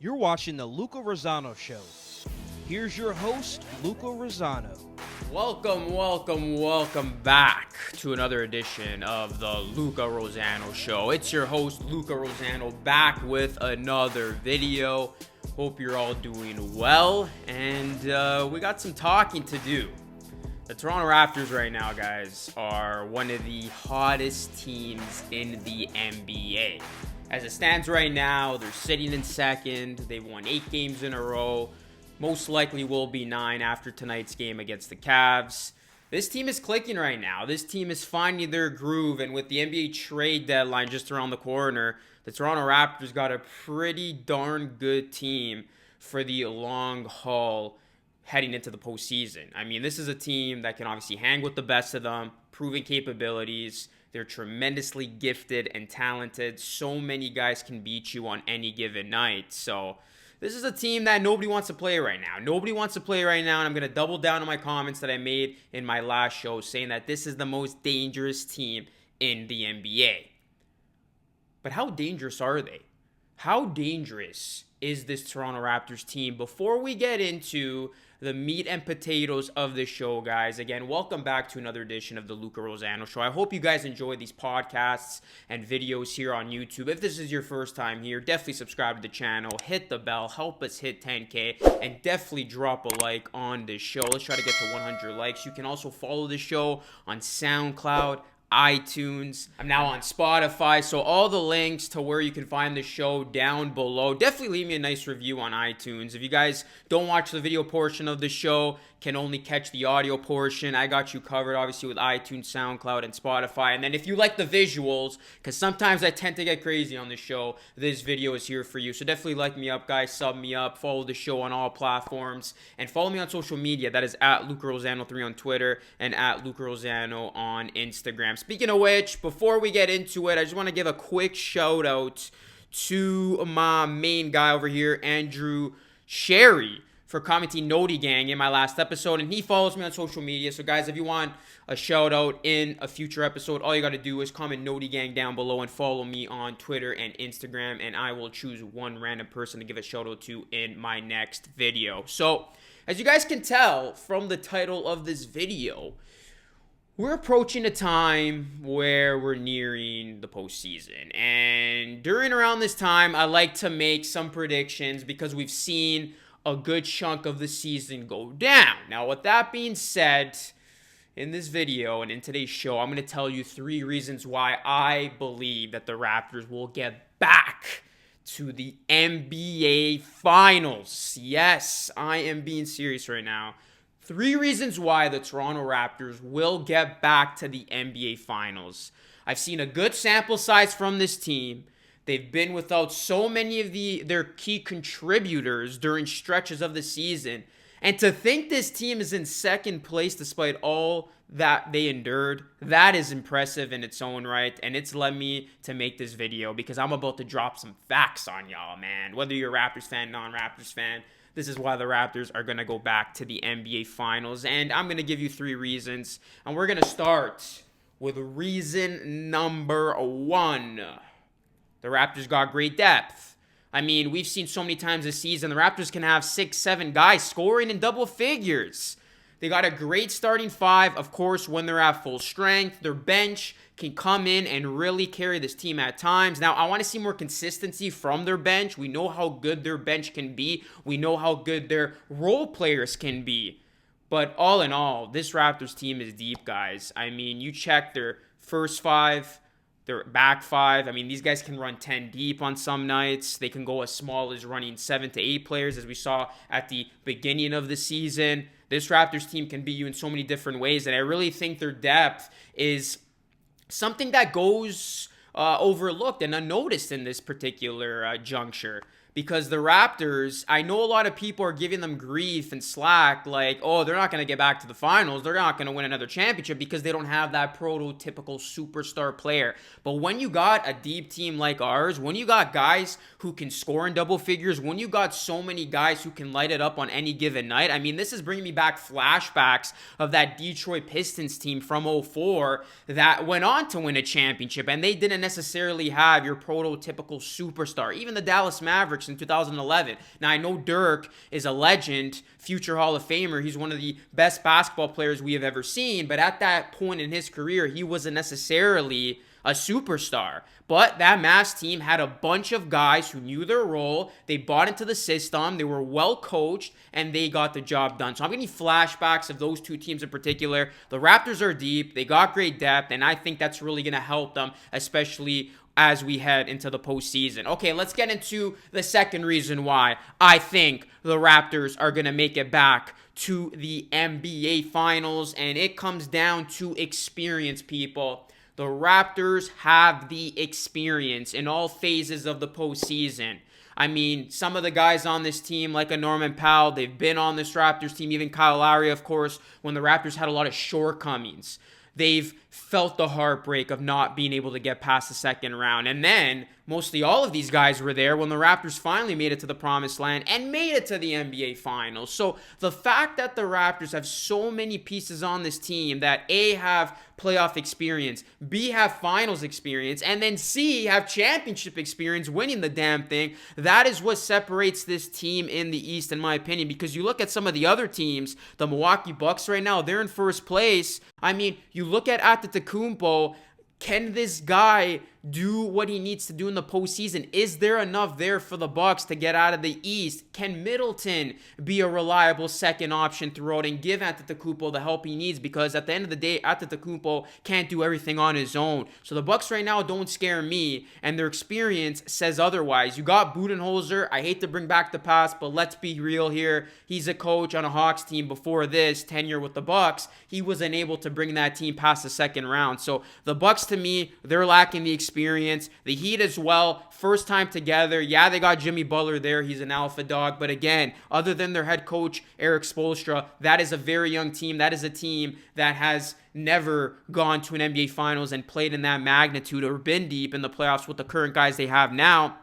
You're watching the Luca Rosano Show. Here's your host, Luca Rosano. Welcome back to another edition of the Luca Rosano Show. It's your host, Luca Rosano, back with another video. Hope you're all doing well, and we got some talking to do. The Toronto Raptors right now, guys, are one of the hottest teams in the NBA. As it stands right now, they're sitting in second. They've won 8 games in a row. Most likely will be 9 after tonight's game against the Cavs. This team is clicking right now. This team is finding their groove, and with the NBA trade deadline just around the corner, the Toronto Raptors got a pretty darn good team for the long haul heading into the postseason. I mean, this is a team that can obviously hang with the best of them, proven capabilities. They're tremendously gifted and talented. So many guys can beat you on any given night. So this is a team that nobody wants to play right now. Nobody wants to play right now, and I'm going to double down on my comments that I made in my last show saying that this is the most dangerous team in the NBA. But how dangerous are they? How dangerous is this Toronto Raptors team? Before we get into the meat and potatoes of the show, guys, again, welcome back to another edition of the Luca Rosano Show. I hope you guys enjoy these podcasts and videos here on YouTube. If this is your first time here, definitely subscribe to the channel, hit the bell, help us hit 10K, and definitely drop a like on this show. Let's try to get to 100 likes. You can also follow the show on SoundCloud, iTunes. I'm now on Spotify, so all the links to where you can find the show down below. Definitely leave me a nice review on iTunes. If you guys don't watch the video portion of the show, can only catch the audio portion, I got you covered, obviously, with iTunes, SoundCloud, and Spotify. And then if you like the visuals, because sometimes I tend to get crazy on the show, this video is here for you. So definitely like me up, guys, sub me up, follow the show on all platforms, and follow me on social media. That is at Luca Rosano3 on Twitter and at Luca Rosano on Instagram. Speaking of which, before we get into it, I just want to give a quick shout out to my main guy over here, Andrew Sherry, for commenting Noti Gang in my last episode, and he follows me on social media. So guys, if you want a shout out in a future episode, all you got to do is comment Noti Gang down below and follow me on Twitter and Instagram, and I will choose one random person to give a shout out to in my next video. So as you guys can tell from the title of this video, we're approaching a time where we're nearing the postseason, and during around this time, I like to make some predictions because we've seen a good chunk of the season go down. Now, with that being said, in this video and in today's show, I'm going to tell you 3 reasons why I believe that the Raptors will get back to the NBA Finals. Yes, I am being serious right now. 3 reasons why the Toronto Raptors will get back to the NBA Finals. I've seen a good sample size from this team. They've been without so many of their key contributors during stretches of the season. And to think this team is in second place despite all that they endured, that is impressive in its own right. And it's led me to make this video because I'm about to drop some facts on y'all, man. Whether you're a Raptors fan, non-Raptors fan, this is why the Raptors are going to go back to the NBA Finals. And I'm going to give you 3 reasons. And we're going to start with reason number 1. The Raptors got great depth. I mean, we've seen so many times this season, the Raptors can have 6, 7 guys scoring in double figures. They got a great starting 5, of course, when they're at full strength. Their bench can come in and really carry this team at times. Now, I want to see more consistency from their bench. We know how good their bench can be. We know how good their role players can be. But all in all, this Raptors team is deep, guys. I mean, you check their first 5, their back 5. I mean, these guys can run 10 deep on some nights. They can go as small as running 7 to 8 players, as we saw at the beginning of the season. This Raptors team can beat you in so many different ways, and I really think their depth is something that goes overlooked and unnoticed in this particular juncture. Because the Raptors, I know a lot of people are giving them grief and slack, like, oh, they're not going to get back to the finals. They're not going to win another championship because they don't have that prototypical superstar player. But when you got a deep team like ours, when you got guys who can score in double figures, when you got so many guys who can light it up on any given night, I mean, this is bringing me back flashbacks of that Detroit Pistons team from '04 that went on to win a championship, and they didn't necessarily have your prototypical superstar. Even the Dallas Mavericks Mavericks in 2011. Now, I know Dirk is a legend, future Hall of Famer. He's one of the best basketball players we have ever seen. But at that point in his career, he wasn't necessarily a superstar. But that Mavs team had a bunch of guys who knew their role. They bought into the system. They were well coached, and they got the job done. So I'm getting flashbacks of those two teams in particular. The Raptors are deep. They got great depth, and I think that's really going to help them, especially as we head into the postseason. Okay, let's get into the second reason why I think the Raptors are going to make it back to the NBA Finals, and it comes down to experience, people. The Raptors have the experience in all phases of the postseason. I mean, some of the guys on this team, like a Norman Powell, they've been on this Raptors team. Even Kyle Lowry, of course, when the Raptors had a lot of shortcomings. They've felt the heartbreak of not being able to get past the second round. And then, mostly all of these guys were there when the Raptors finally made it to the promised land and made it to the NBA Finals. So the fact that the Raptors have so many pieces on this team that A, have playoff experience, B, have finals experience, and then C, have championship experience winning the damn thing, that is what separates this team in the East, in my opinion. Because you look at some of the other teams, the Milwaukee Bucks right now, they're in first place. I mean, you look at Antetokounmpo. Can this guy do what he needs to do in the postseason? Is there enough there for the Bucks to get out of the East? Can Middleton be a reliable second option throughout and give Antetokounmpo the help he needs? Because at the end of the day, Antetokounmpo can't do everything on his own. So the Bucks right now don't scare me, and their experience says otherwise. You got Budenholzer. I hate to bring back the past, but let's be real here. He's a coach on a Hawks team before this tenure with the Bucks. He was unable to bring that team past the second round. So the Bucks, to me, they're lacking the experience. The Heat as well, first time together. Yeah, they got Jimmy Butler there. He's an alpha dog. But again, other than their head coach, Eric Spoelstra, that is a very young team. That is a team that has never gone to an NBA Finals and played in that magnitude or been deep in the playoffs with the current guys they have now.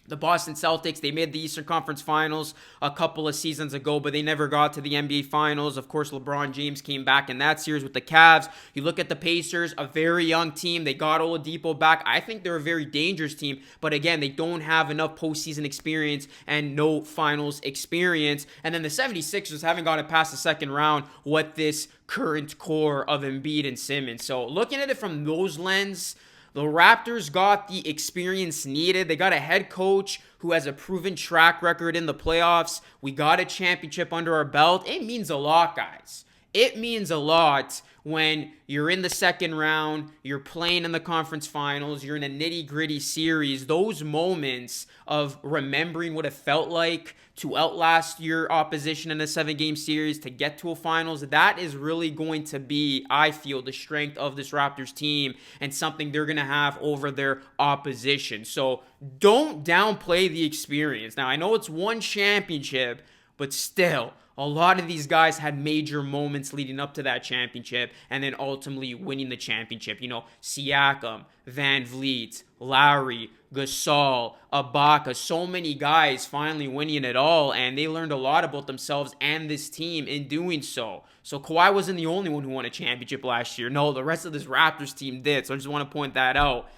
The Boston Celtics, they made the Eastern Conference Finals a couple of seasons ago, but they never got to the NBA Finals. Of course, LeBron James came back in that series with the Cavs. You look at the Pacers, a very young team. They got Oladipo back. I think they're a very dangerous team, but again, they don't have enough postseason experience and no finals experience. And then the 76ers haven't gotten past the second round with this current core of Embiid and Simmons. So looking at it from those lenses, the Raptors got the experience needed. They got a head coach who has a proven track record in the playoffs. We got a championship under our belt. It means a lot, guys. It means a lot when you're in the second round, you're playing in the conference finals, you're in a nitty-gritty series. Those moments of remembering what it felt like to outlast your opposition in a 7-game series, to get to a finals, that is really going to be, I feel, the strength of this Raptors team and something they're going to have over their opposition. So don't downplay the experience. Now, I know it's one championship, but still, a lot of these guys had major moments leading up to that championship and then ultimately winning the championship. You know, Siakam, Van Vliet, Lowry, Gasol, Ibaka, so many guys finally winning it all, and they learned a lot about themselves and this team in doing so. So Kawhi wasn't the only one who won a championship last year. No, the rest of this Raptors team did, so I just want to point that out.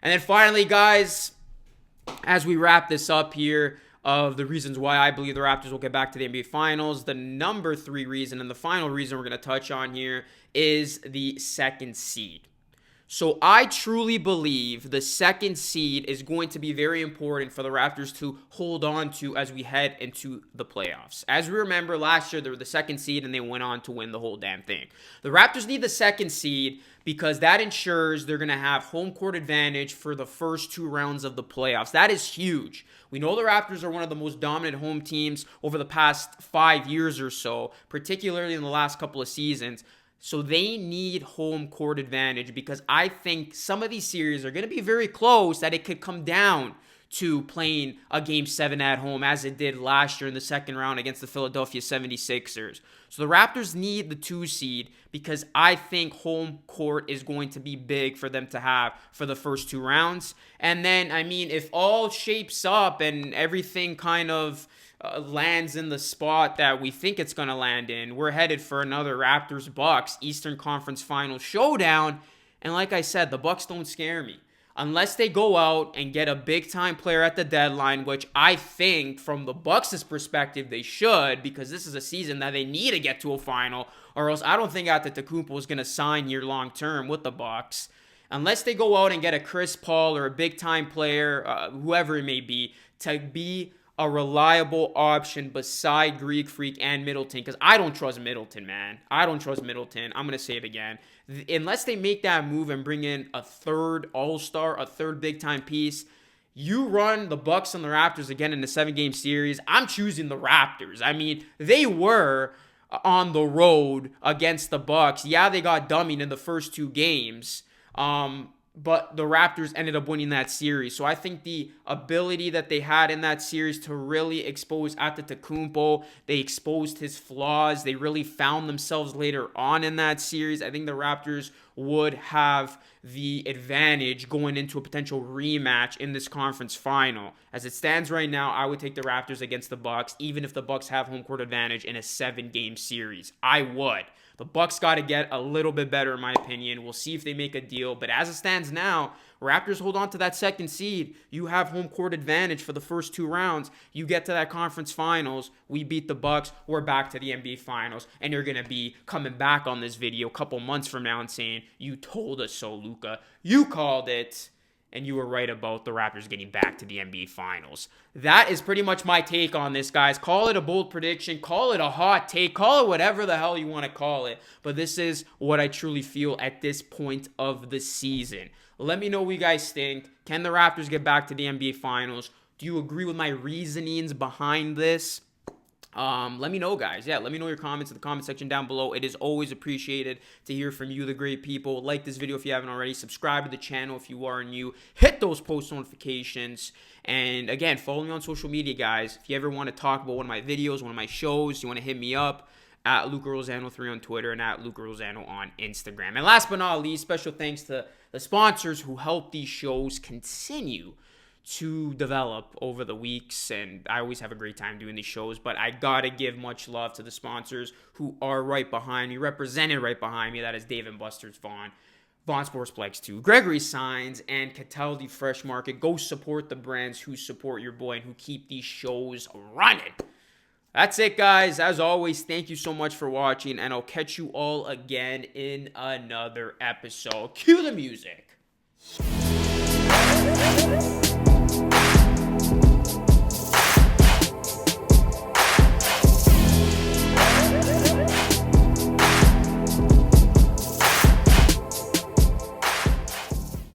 And then finally, guys, as we wrap this up here, of the reasons why I believe the Raptors will get back to the NBA Finals, the number 3 reason and the final reason we're going to touch on here is the second seed. So I truly believe the second seed is going to be very important for the Raptors to hold on to as we head into the playoffs. As we remember, last year they were the second seed and they went on to win the whole damn thing. The Raptors need the second seed because that ensures they're going to have home court advantage for the first 2 rounds of the playoffs. That is huge. We know the Raptors are one of the most dominant home teams over the past 5 years or so, particularly in the last couple of seasons. So they need home court advantage because I think some of these series are going to be very close, that it could come down to playing a Game 7 at home as it did last year in the second round against the Philadelphia 76ers. So the Raptors need the 2 seed because I think home court is going to be big for them to have for the first 2 rounds. And then, I mean, if all shapes up and everything kind of lands in the spot that we think it's going to land in, we're headed for another Raptors-Bucks Eastern Conference Final showdown. And like I said, the Bucks don't scare me. unless they go out and get a big-time player at the deadline, which I think from the Bucks' perspective they should, because this is a season that they need to get to a final, or else I don't think Antetokounmpo is going to sign year-long term with the Bucks. Unless they go out and get a Chris Paul or a big-time player, whoever it may be, to be a reliable option beside Greek Freak and Middleton, because I don't trust Middleton, man. I don't trust Middleton. I'm going to say it again. Unless they make that move and bring in a third all-star, a third big-time piece, you run the Bucks and the Raptors again in the 7-game series, I'm choosing the Raptors. I mean, they were on the road against the Bucks. Yeah, they got dummied in the first 2 games. But the Raptors ended up winning that series. So I think the ability that they had in that series to really expose Antetokounmpo, they exposed his flaws. They really found themselves later on in that series. I think the Raptors would have the advantage going into a potential rematch in this conference final. As it stands right now, I would take the Raptors against the Bucks, even if the Bucks have home court advantage in a 7-game series. I would. The Bucks got to get a little bit better, in my opinion. We'll see if they make a deal. But as it stands now, Raptors hold on to that 2nd seed. You have home court advantage for the first 2 rounds. You get to that conference finals. We beat the Bucks. We're back to the NBA Finals. And you're going to be coming back on this video a couple months from now and saying, you told us so, Luka. You called it. And you were right about the Raptors getting back to the NBA Finals. That is pretty much my take on this, guys. Call it a bold prediction. Call it a hot take. Call it whatever the hell you want to call it. But this is what I truly feel at this point of the season. Let me know what you guys think. Can the Raptors get back to the NBA Finals? Do you agree with my reasonings behind this? Let me know, guys. Yeah, let me know your comments in the comment section down below. It is always appreciated to hear from you, the great people. Like this video if you haven't already. Subscribe to the channel if you are new. Hit those post notifications. And again, follow me on social media, guys. If you ever want to talk about one of my videos, one of my shows, you want to hit me up at Luka Rosano 3 on Twitter and at Luka Rosano on Instagram. And last but not least, special thanks to the sponsors who help these shows continue to develop over the weeks, and I always have a great time doing these shows, but I gotta give much love to the sponsors who are right behind me, represented right behind me. That is Dave and Buster's Vaughn SPORTSPLEX 2, Gregory Signs, and CATALDI Fresh Market. Go support the brands who support your boy and who keep these shows running. That's it, guys. As always, thank you so much for watching, and I'll catch you all again in another episode. Cue the music.